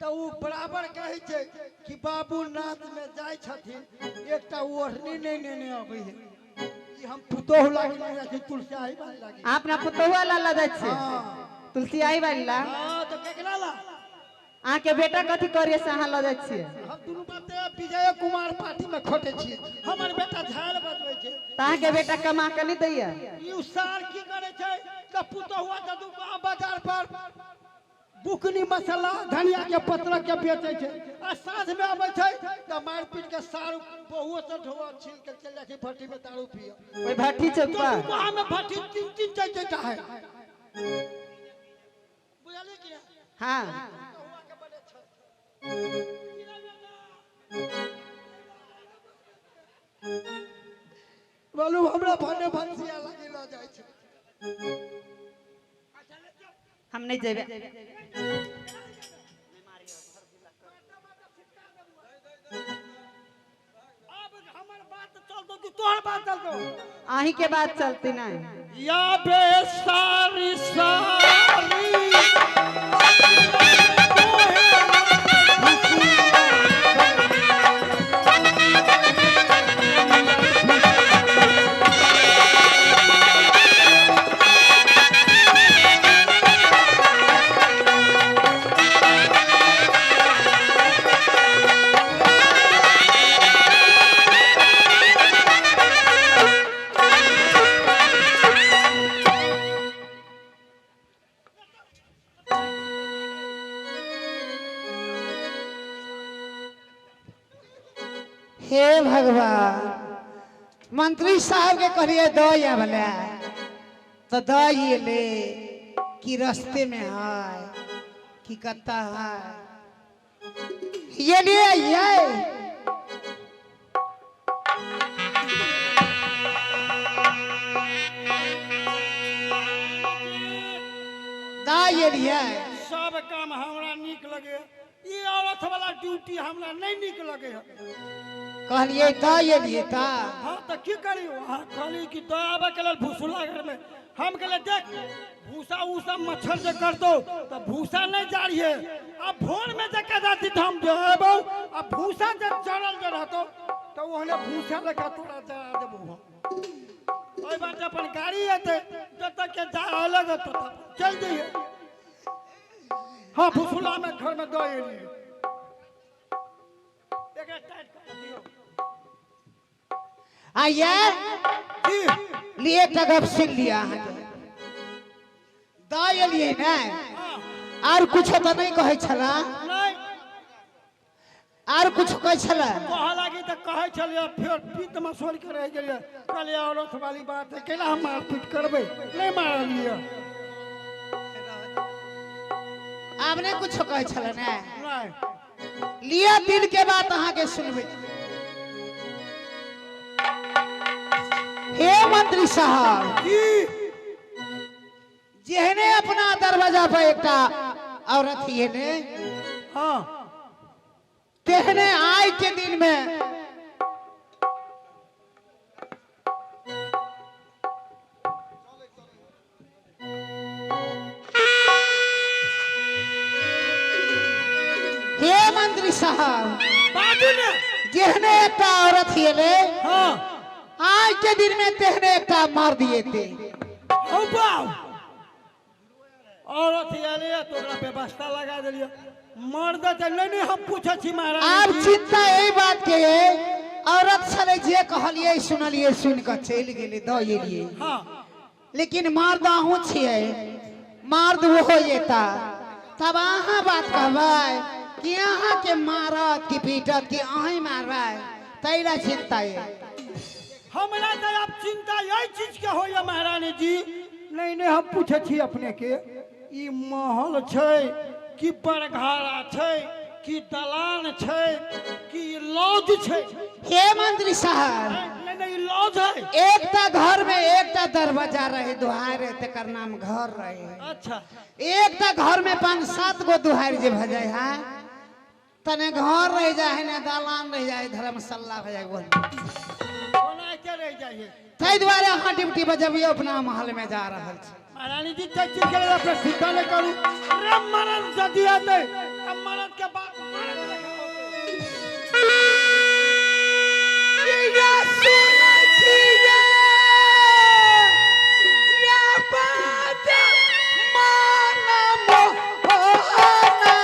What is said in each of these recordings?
तो वो बराबर कहे छे कि बाबू नाथ में जाय छथिन एकटा ओढ़नी नहीं लेने आबै है ई हम पुतोह लागी नहीं रखी तुलसी आई बाली लागी आपना पुतोहुआ ला ला दै छे हां तुलसी आई बाली ला हां तो केकरा ला आ के बेटा कथि करिए से अहाँ ला दै छिए हम दुनु बाते विजय कुमार पार्टी में खोटे छिए हमर बेटा झाल बजबै छे ता के बेटा कमा के नहीं दैया ई उसार की करे छे त पुतोहुआ त दुकान बाजार पर बुकनी मसाला धनिया के पत्र के बेचे छे आ साँझ में आबै छे त मार पीट के सारू बहुओ से ढोआ छील के चल जाय छे भट्टी में दारू पिए ओई भट्टी छै तो ऊपर वहां में भट्टी तीन तीन चार चार है बुझाले कि हां हुआ के बड़े छ बोलू हमरा भने भंसिया लागी ल जाय छे हम नहीं जेबे अब हमर बात चल दो कि तोहर बात चल दो आही के बात चलती नहीं या बेसारी सारी हे भगवान मंत्री साहब के कहिए दो या भले तो दो ये ले कि रास्ते में है कि कत्ता है ये ले ये दा ये लिए सब काम हमरा नीक लगे ई औरत वाला ड्यूटी हमरा नहीं नीक लगे कहलिए दा ये लिए ता हां त की करी हां कहली कि तो आबे के लेल भूसुला घर में हम कहले देख भूसा उसा मच्छर जे कर दो त भूसा नहीं जाड़िए अब भोर में जे कदा दी हम देबो अब भूसा जे चढ़ल जे रहतो तो ओहने भूसा लगा तोरा जरा देबो ओई बात अपन गाड़ी आते जत के जा अलग तो चल जइए हां भूसुला में घर में दो एली एक टाइट कर दियो आइए जी लिए तगप सुन लिया दा ये लिए ना और कुछ तो नहीं कहे छला नहीं और कुछ कहे छला कहा लागी त कहे छलिए फिर पीत में सोल के रह गेलिए कहलिए औरत वाली बात है केला हम मारपीट करबे नहीं मारलिए आपने कुछ कहे छला ना नहीं लिया दिल के बात अहाँ के सुनबे हे मंत्री साहब जी जेहने अपना दरवाजा पर एकटा औरत ही ने हां तेहने आज के दिन में हे मंत्री साहब बाजू ने जेहने एकटा औरत ही ने हां आज के दिन में तेहने एकटा मार दिए थे ओ बाऊ औरत आले तोरा व्यवस्था लगा देलिए मर्द त नहीं हम पूछे छी महाराज आप चिंता यही बात के औरत छले जे कहलिए सुनलिए सुन के चल गेले द एलिए हां लेकिन मर्द अहूँ छिए मर्द वो येता तब अहाँ बात कहबै कि अहाँ के मारत कि पीटत कि अहीं मारबै तैला चिंता है हमरा त अब चिंता यही चीज के होय महारानी जी नहीं नहीं हम पूछे छी अपने के ई महल छै कि बड़घारा छै कि दलान छै कि लॉज छै हे मंत्री साहब नहीं नहीं लॉज है एकटा घर में एकटा दरवाजा रहे दुहार तकर नाम घर रहे अच्छा एकटा घर में 5-7 गो दुहार जे भ जाय है तने घर रह जाए ना दलान रह जाए धर्मशाला भ जाए कोना के रह जाइए तै द्वारे अहाँ ड्यूटी बजबिए अपना महल में जा रहल छी महारानी जी तय चीज के लिए अपने सिद्धा नहीं करू रे मरद जदी आते अब मरद के के बात मारे देखा या सुना छिए या बात माना मोहना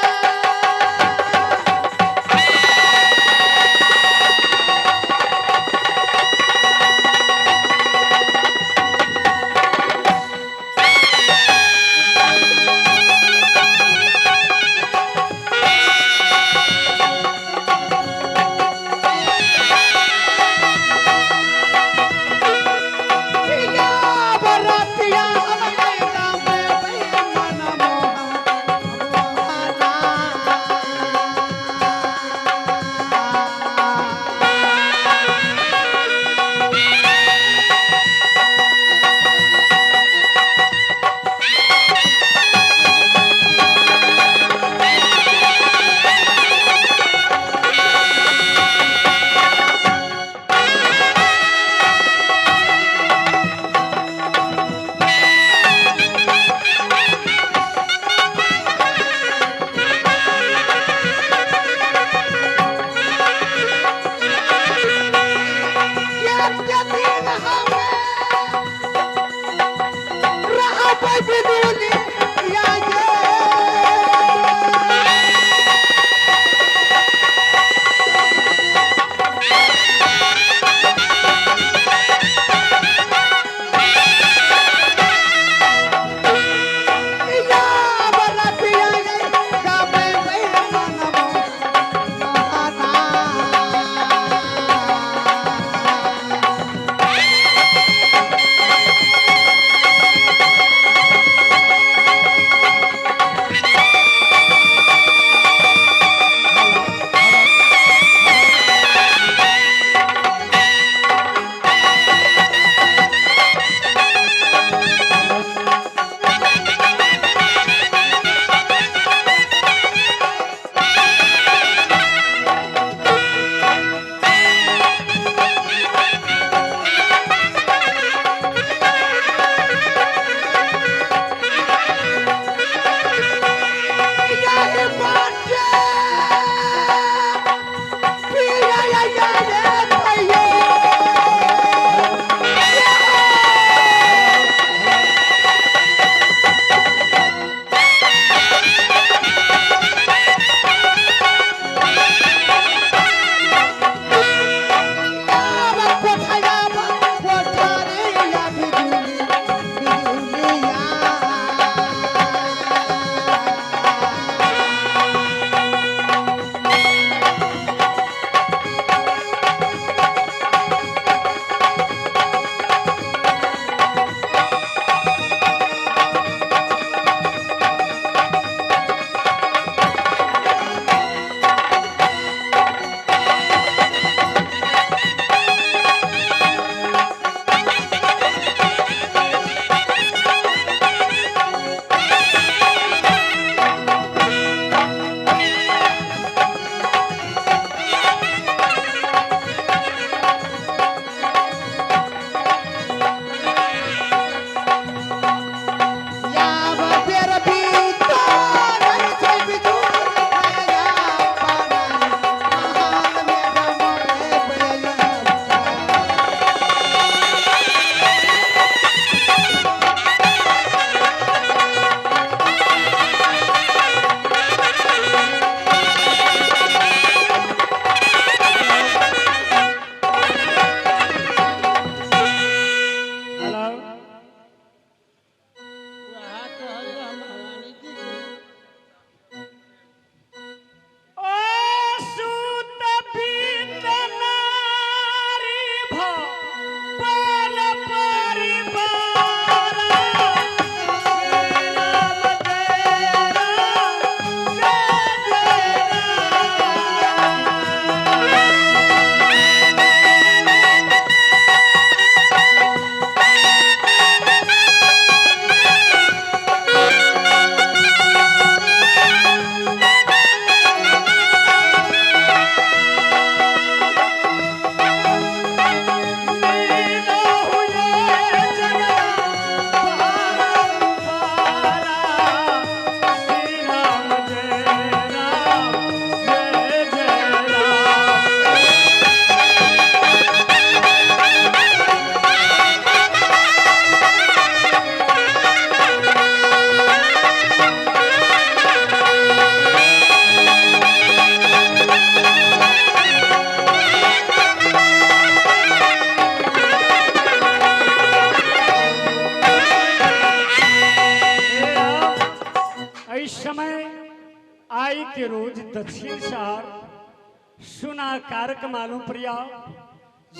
आई के रोज दक्षिण शहर सुना कारक मालूम प्रिया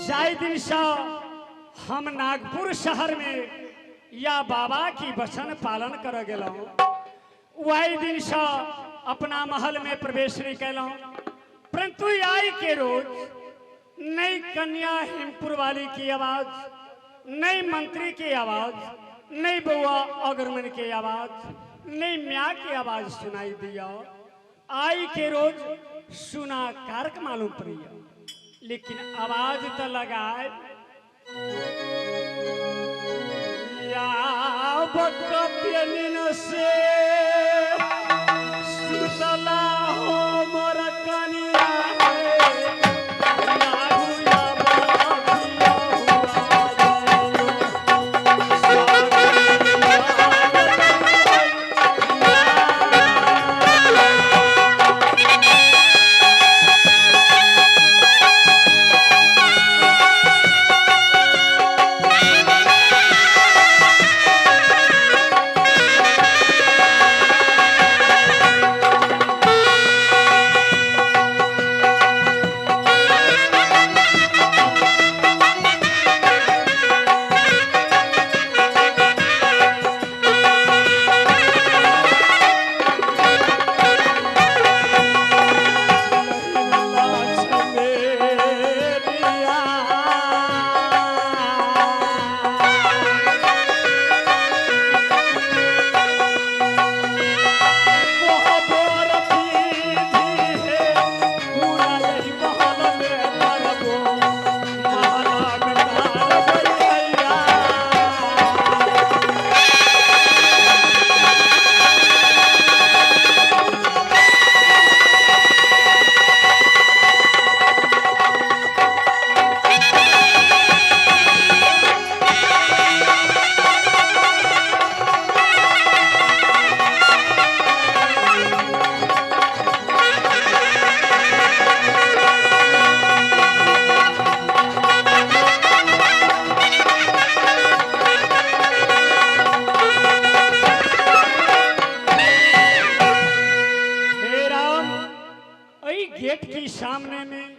जाय दिन सा हम नागपुर शहर में या बाबा की वचन पालन कर गेलौं वही दिन सा अपना महल में प्रवेश नहीं कैलौं परंतु आई के रोज नई कन्या हिमपुर वाली की आवाज नई मंत्री की आवाज नई बउआ अगरमन की आवाज नई म्या की आवाज सुनाई दिया आई के रोज सुना कारक मालूम पड़ी लेकिन आवाज तो लगाए या बकपियन से सुतला हो मोर कनिया गेट की सामने में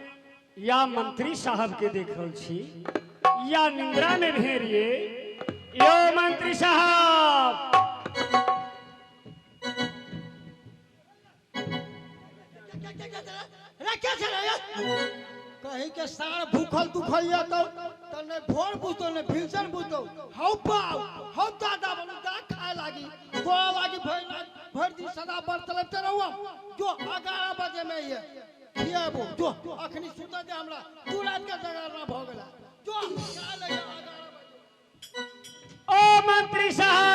या मंत्री साहब के देखल छी या निंद्रा में भेरिए यो मंत्री साहब कहीं के सार भूखल दुखल या तो ने भोर बुतो ने भिलसन बुतो हौ पाव हौ दादा बनु दा खाए लागी तो लागी भर दिन सदा बर्तलते रहू जो 11 बजे में ये खियाबो जो अखनी सुता दे हमरा तू रात के जगरना भ गेला जो खा ले 11 बजे ओ मंत्री साहब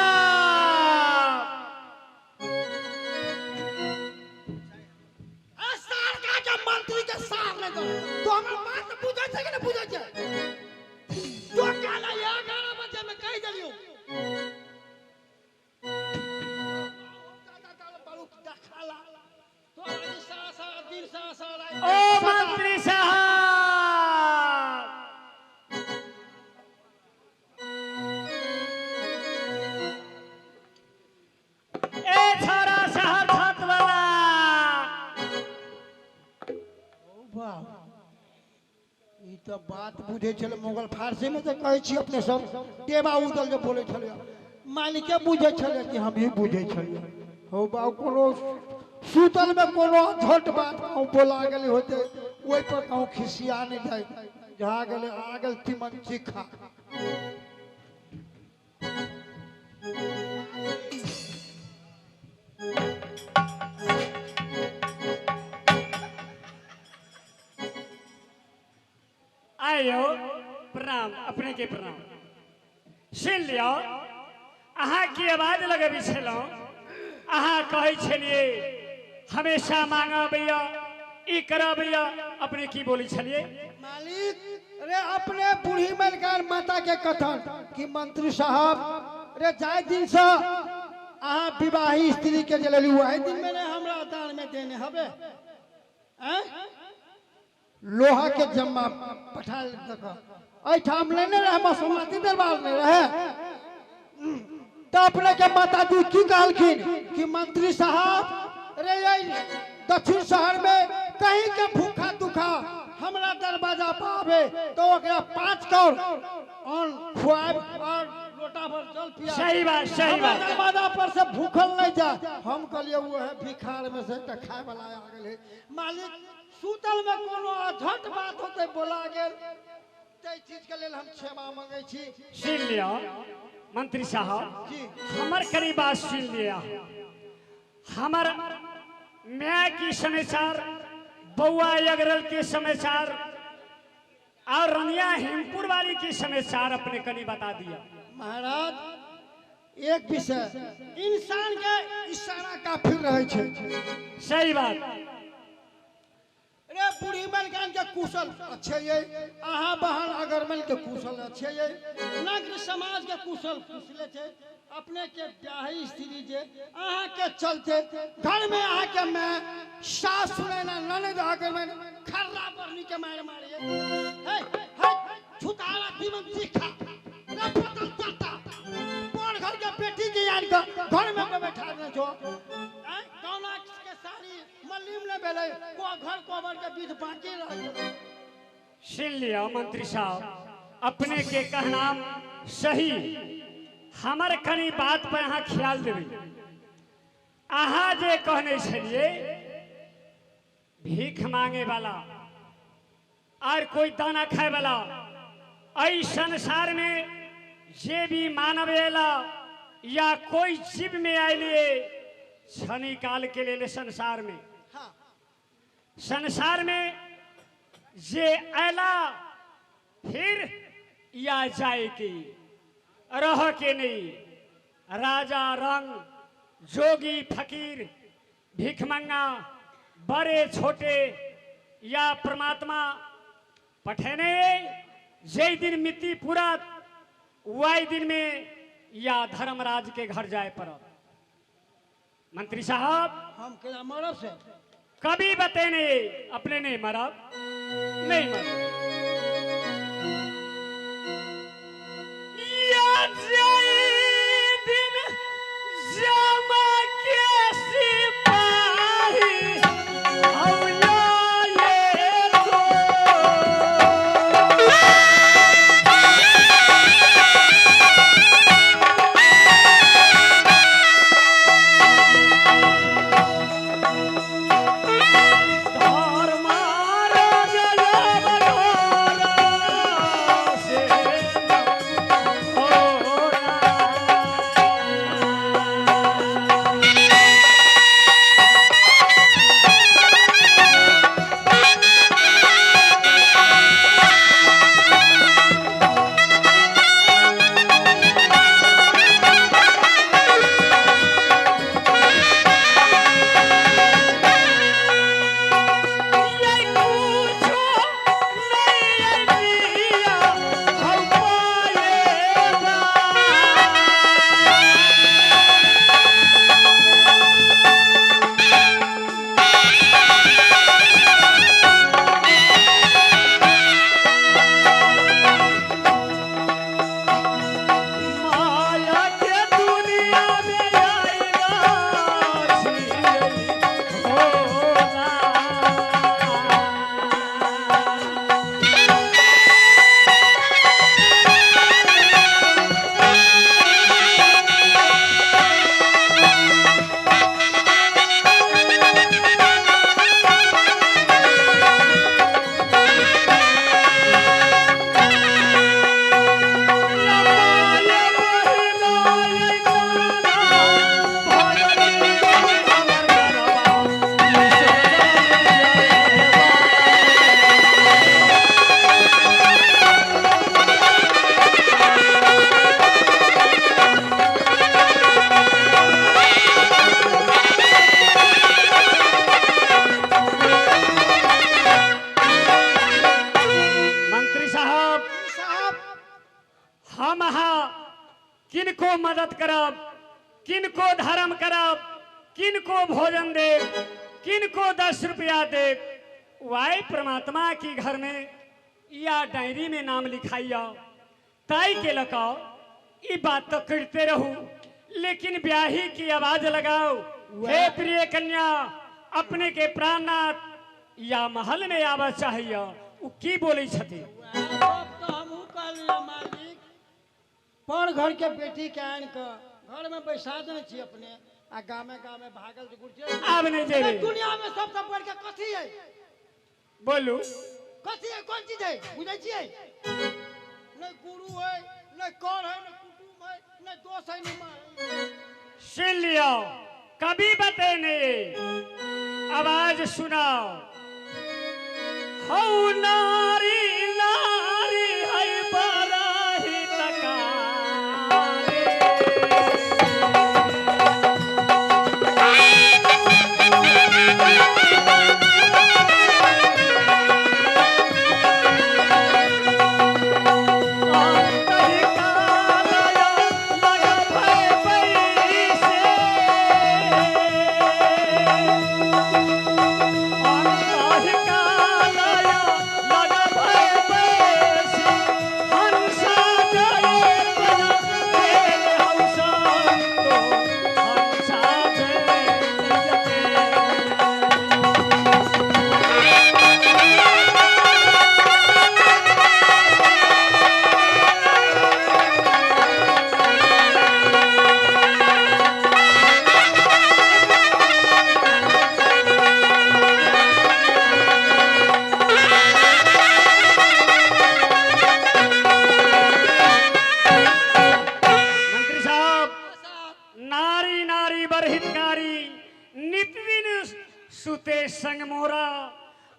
आ सार का के मंत्री के सामने तो हमरा बात पूछै छै कि नहीं पूछै छै जो काला 11 बजे में कह देलियो ओ मंत्री साहब ए छोरा शहर छत वाला ई तो बात बुझे छले मुगल फारसी में तो कहै छी अपने सब टेबा उदल जे बोले छले मालिके बुझे छले कि हम ही बुझे छले हो बा कोनो सुतल में कोनो झट बात कहूं बोला गेल होते ओइ पर कहूं खिसिया नहीं जाए जहाँ गेले आ गेल तिमन चिखा आयो प्रणाम अपने के प्रणाम सुन लियो अहाँ की आवाज लगबी छलौं अहाँ कहै छलिए हमेशा मांगा भैया ई करा भैया अपने की बोली छलिए मालिक अरे अपने बूढ़ी मलकार माता के कथन कि मंत्री साहब अरे जाय दिन से अहाँ विवाही स्त्री के जलेली वही दिन में ने हमरा दान में देने हबे हैं लोहा के जम्मा पठा देखो ठाम लेने रहे मसुमाती दरबार में रहे तो अपने के माता जी की कहलखिन कि मंत्री साहब अरे ये दक्षिण शहर में कहीं के भूखा दुखा हमरा दरवाजा पर आवे तो ओकरा 5 कौर अन्न खुआब और लोटा भर जल पिया। सही बात, सही हमरा बात। दरवाजा पर से भूखल नहीं जा। हम कहलिए वो है भिखार में से त खाए वाला आ गेल है। मालिक सुतल में कोनो अझट बात होते बोला गेल ते चीज के लेल हम क्षमा मांगे छी। सुन लिया मंत्री साहब, जी हमर करी बात सुन लिया। हमर मैं की समाचार, बउआ अगरल के समाचार और रनिया हिमपुर वाली की समाचार अपने कनी बता दिया। महाराज एक विषय इंसान के इशारा काफी रहे छे। सही बात। रे बूढ़ी मलकान के कुशल अच्छे ये, आहा बहन अगरमल के कुशल अच्छे ये, नगर समाज के कुशल कुशले छे। अपने के ब्याही स्त्री जे आहा के चलते घर में आहा के मैं सास सुने ना ननद अगरमल खर्रा बरनी के मारे मारे हे हे छुतारा दीमन दिखा ना पतल ताता बड़ घर के बेटी के यार घर में बैठा दे जो कौना के सारी मल्लिम ने बेले को घर कोबर के बीच बाकी रह। सुन लिया मंत्री साहब, अपने के कहना सही। हमर कनी बात पर अहाँ ख्याल देबे। अहाँ जे कहने छलिए भीख मांगे वाला और कोई दाना खाए वाला, ऐ संसार में जे भी मानव एला या कोई जीव में आइलिए क्षणिक काल के लिए संसार में, संसार में जे आला फिर या जाए की रह के नहीं। राजा रंग, जोगी फकीर, भिखमंगा, बड़े छोटे या परमात्मा पठेने जे दिन मिट्टी पूरा वही दिन में या धर्मराज के घर जाए पर। मंत्री साहब हम के मरब से कभी बतेने अपने नहीं मरब, नहीं मरब। या जय दिन जमा के सिपाही हौला ये तो। किनको मदद करब, किनको धर्म करब, किनको भोजन दे, किनको 10 रुपया दे, वाई परमात्मा की घर में या डायरी में नाम लिखाइया ताई के लगाओ। ये बात तो करते रहूं, लेकिन ब्याही की आवाज लगाओ। हे प्रिय कन्या, अपने के प्राणनाथ या महल में आवा चाहिए उ की बोले छथि तो हमहू कहलिए मालिक पर घर के बेटी के आन के घर में बैसा देने छी अपने आ गामे गामे भागल गुरजे आब नहीं जेबे दुनिया में सबसे बढ़ के कथी है बोलू कथी है कौन चीज है बुझै छियै नहीं गुरु है नहीं कर है नहीं कुटुम है नहीं दोस्त है नहीं माँ है। सुन लियो कभी बते नहीं आवाज सुनाओ हौ नारी नारी है बराही तकारे सुते संग मोरा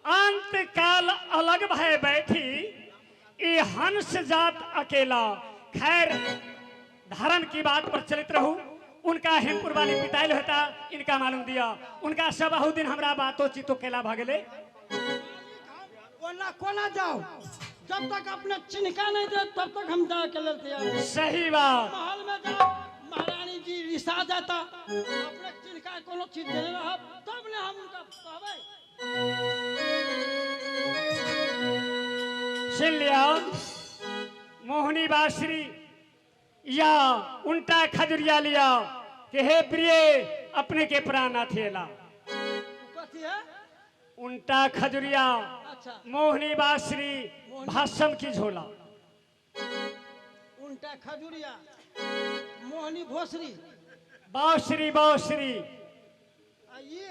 अंत काल अलग भय बैठी ये हंस जात अकेला खैर धर्म की बात पर चलित रहूं उनका हेमपुर वाली पिताइल होता इनका मालूम दिया उनका सब बहुत दिन हमरा बातों चितो केला भगले कोना कोना जाओ जब तक अपने चिन्हका नहीं दे तब तक हम जा के ले तैयार सही बात महल में जाओ महारानी जी रिसा जाता अपने चिन्हका कोनो चीज देने रहा तब ने हम उनका कहबे सुन लिया मोहनी बाश्री या उल्टा खजुरिया लिया कि हे प्रिय अपने के प्राण थेला कथी है उल्टा खजुरिया अच्छा मोहनी बाश्री भाषम की झोला उल्टा खजुरिया मोहनी भोसरी बाश्री बाश्री ये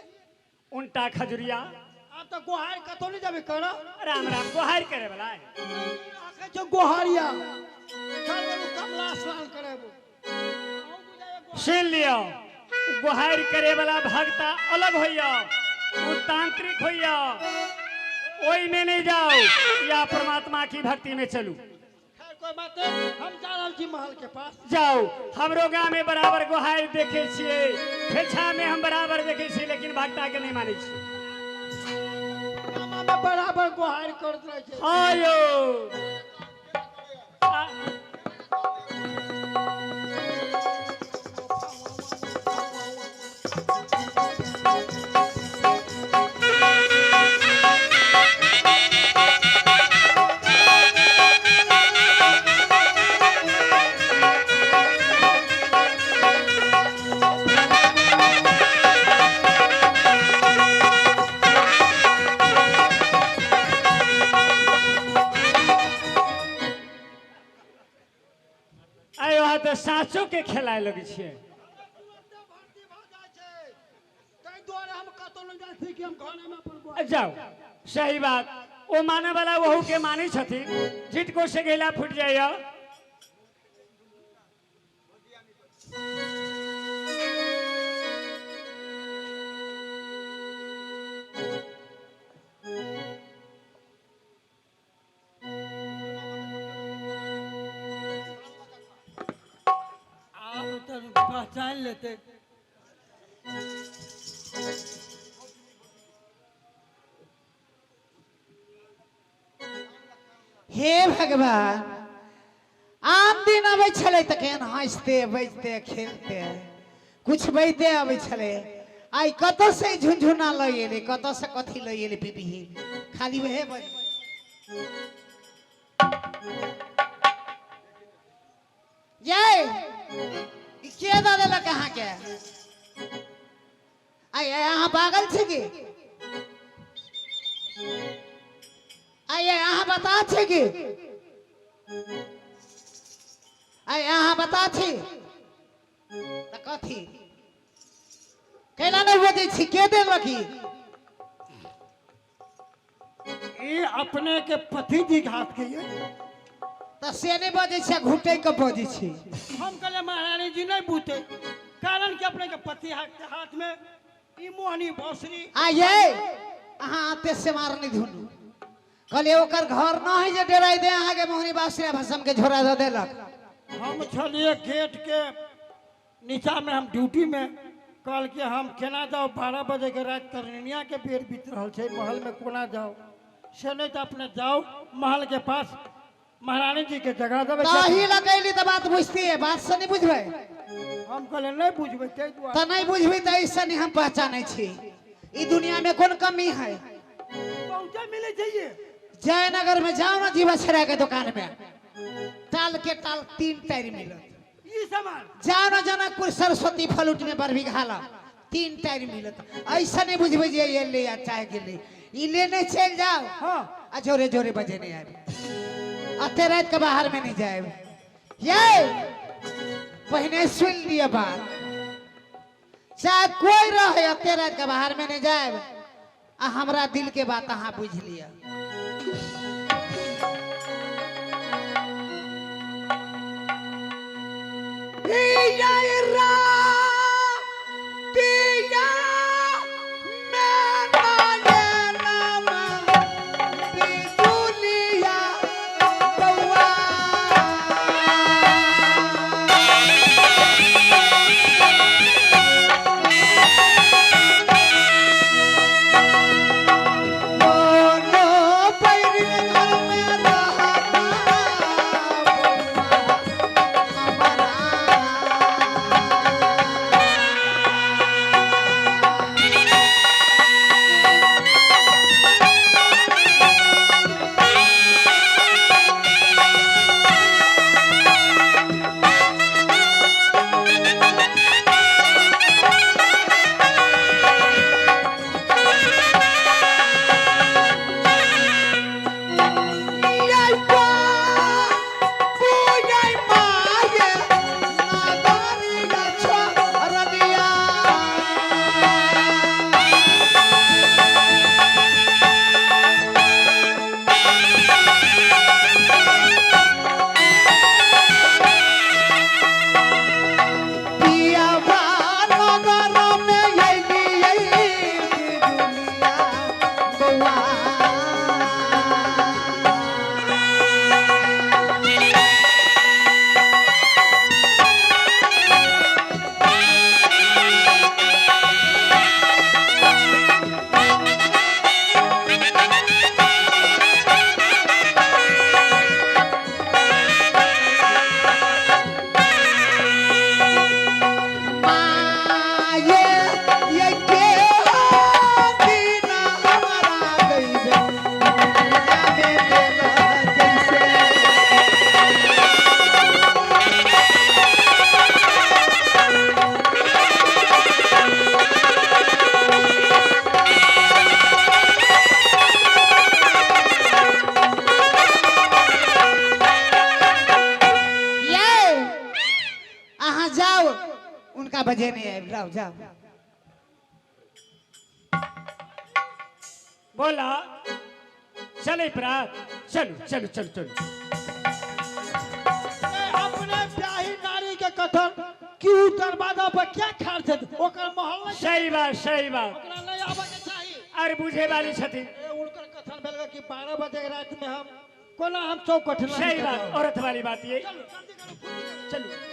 उल्टा खजुरिया आप तो गोहार कतो नहीं जाबे करो राम राम गोहार करे वाला है आके जो गोहारिया चल बोलू कमला स्नान करेबो सुन लियो गोहार करे वाला भक्ता अलग होइया वो तांत्रिक होइया ओई में नहीं जाओ या परमात्मा की भक्ति में चलू खैर कोई बात नहीं हम जा रहल छी महल के पास जाओ हमरो गांव में बराबर गोहार देखे छिए फेछा में हम बराबर देखे छी लेकिन भक्ता के नहीं माने छी गामा में बराबर गोहार करत रहे छै आयो तो साँचो के खेलाए लगे छे भर्ती भ जाय छै तै दुआरे हम कतो न जाय छी कि हम घरे में अपन गोहार जाओ सही बात ओ माने वाला वहू के मानी छथि झिटको से गेला फूट जाइया आप तो पहचान लेते हे भगवान आम दिन अबै छलै तऽ केहन हंसते बजते खेलते कुछ बजते अबै छलै आई कतौ से झुनझुना लऽ एलै कतौ से कथी लऽ एलै पिपही खाली वहे बज जय ई के दऽ देलक अहाँ के आइए यहाँ पागल छे की आइए यहाँ बता छे की आइए यहाँ बता छी त कथी केना नहीं बजे छी के देल रखी ये अपने के पति जी घात के ये त से नहीं बजे छी घुटे के बजे छी हम कहले महारानी जी नहीं बूते कारण कि अपने के पति के हाथ में ई मोहनी बांसुरी आइए अहाँ आते से मारनी धुनु कहले ओकर घर न है जे डेराई दे अहाँ के मोहनी बासुरी भसम के झोरा दे देलक हम छलिए गेट के नीचा में हम ड्यूटी में कल के हम केना जाओ 12 बजे के रात तरनिया के बेर बीत रहल छे महल में कोना जाओ से नहीं तो अपने जाओ महल के पास महारानी जी के जगह देवे ताही लगैली त बात बुझती है बात से नहीं बुझबै हम कहले नहीं बुझबै तै दुआरे त नहीं बुझबै त ऐसा नहीं हम पहचानै छी ई दुनिया में कौन कमी है पहुंचे मिले चाहिए जयनगर में जाओ ना जीवा छरा के दुकान में टाल के टाल 3 टायर मिलत ई सामान जाओ ना जनकपुर सरस्वती फलूट में बरभी घाला 3 टायर मिलत ऐसा नहीं बुझबै जे ये ले या चाहे के ले ई लेने चल जाओ हां आ जोरे जोरे बजे नहीं आए अते रात के बाहर में नहीं जाए ये पहले सुन लिया बात चाहे कोई रहे अते रात के बाहर में नहीं जाए आ हमरा दिल के बात अहाँ बुझ लिया उनका बजे नहीं है जाओ जाओ बोला चले प्रात चलो चलो चलो चलो अपने ब्याही नारी के कथन क्यों दरवाजा पर क्या खाड़ छे ओकर महल नहीं सही बात ओकरा नहीं आवे के चाहिए अरे बुझे वाली छथी उनकर कथन भेल कि 12 बजे के रात में हम कोना हम चौकठ नहीं सही बात औरत वाली बात ये चलो जल्दी करो चलो